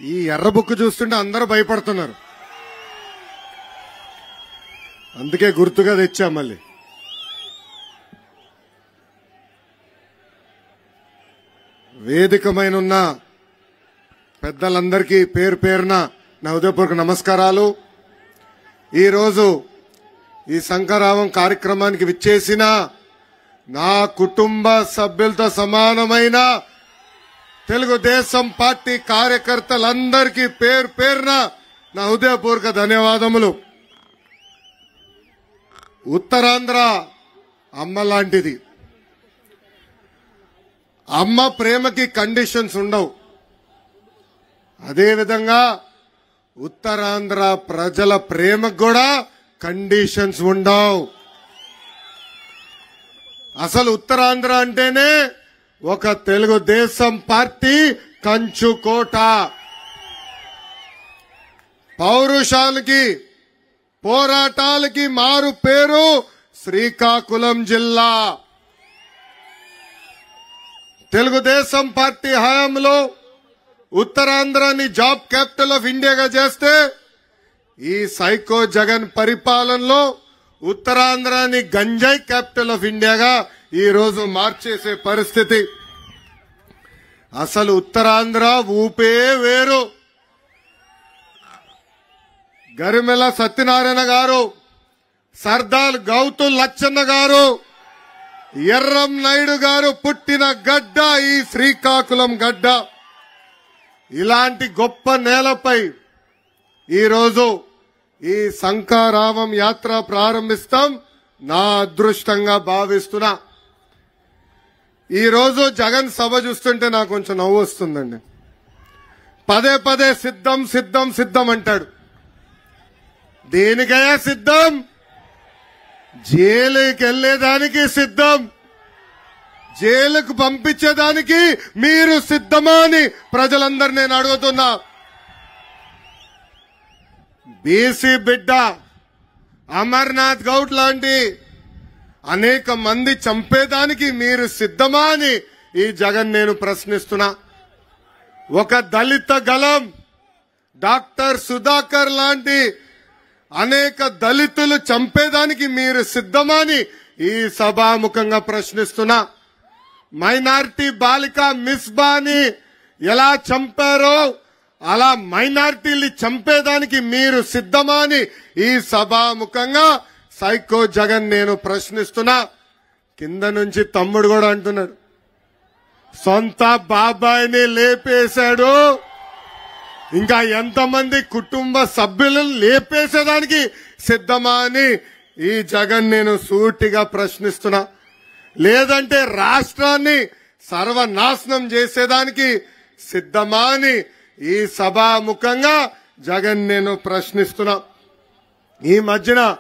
ఈ ఎర్ర బుక్ చూస్తుంటే అందరూ భయపడుతున్నారు. అందుకే గుర్తుగా తెచ్చా. మళ్ళీ వేదికమైన పెద్దలందరికీ పేరు పేరున నా హృదయపూర్వక నమస్కారాలు. ఈరోజు ఈ శంఖారావం కార్యక్రమానికి విచ్చేసిన నా కుటుంబ సభ్యులతో సమానమైన తెలుగుదేశం పార్టీ కార్యకర్తలందరికీ పేరు పేరున నా హృదయపూర్వక ధన్యవాదములు. ఉత్తరాంధ్ర అమ్మ లాంటిది. అమ్మ ప్రేమకి కండిషన్స్ ఉండవు. అదేవిధంగా ఉత్తరాంధ్ర ప్రజల ప్రేమకు కూడా కండిషన్స్ ఉండవు. అసలు ఉత్తరాంధ్ర అంటేనే ఒక తెలుగుదేశం పార్టీ కంచుకోట. పౌరుషాలకి పోరాటాలకి మారు పేరు శ్రీకాకుళం జిల్లా. తెలుగుదేశం పార్టీ హయాంలో ఉత్తరాంధ్రాని జాబ్ క్యాపిటల్ ఆఫ్ ఇండియాగా చేస్తే ఈ సైకో జగన్ పరిపాలనలో ఉత్తరాంధ్రాని గంజాయి క్యాపిటల్ ఆఫ్ ఇండియాగా ఈ రోజు మార్చేసే పరిస్థితి. అసలు ఉత్తరాంధ్ర ఊపే వేరు. గరిమెల సత్యనారాయణ గారు, సర్దార్ గౌతు లచ్చన్న గారు, ఎర్రం నాయుడు గారు పుట్టిన గడ్డ ఈ శ్రీకాకుళం గడ్డ. ఇలాంటి గొప్ప నేలపై ఈరోజు ఈ శంఖారావం యాత్ర ప్రారంభిస్తాం. నా అదృష్టంగా భావిస్తున్నా. ఈరోజు జగన్ సభ చూస్తుంటే నాకు కొంచెం నవ్వు వస్తుందండి. పదే పదే సిద్ధం సిద్ధం సిద్ధం అంటాడు. దేనికయ్యా సిద్ధం? జైలుకి వెళ్లేదానికి సిద్ధం. జైలుకు పంపించేదానికి మీరు సిద్ధమా అని ప్రజలందరూ నేను అడుగుతున్నా. బీసీ బిడ్డ అమర్నాథ్ గౌడ్ లాంటి అనేక మంది చంపేదానికి మీరు సిద్ధమా అని ఈ జగన్ నేను ప్రశ్నిస్తున్నా. ఒక దళిత గలం డాక్టర్ సుధాకర్ లాంటి అనేక దళితులు చంపేదానికి మీరు సిద్ధమా అని ఈ సభాముఖంగా ప్రశ్నిస్తున్నా. మైనారిటీ బాలిక మిస్బాని ఎలా చంపారో అలా మైనారిటీలు చంపేదానికి మీరు సిద్ధమా అని ఈ సభాముఖంగా సైకో జగన్ నేను ప్రశ్నిస్తున్నా. కింద నుంచి తమ్ముడు కూడా అంటున్నాడు, సొంత బాబాయిని లేపేశాడు, ఇంకా ఎంతమంది కుటుంబ సభ్యులను లేపేసేదానికి సిద్ధమా అని ఈ జగన్ నేను సూటిగా ప్రశ్నిస్తున్నా. లేదంటే రాష్ట్రాన్ని సర్వనాశనం చేసేదానికి సిద్ధమా అని ఈ సభాముఖంగా జగన్ నేను ప్రశ్నిస్తున్నా. ఈ మధ్యన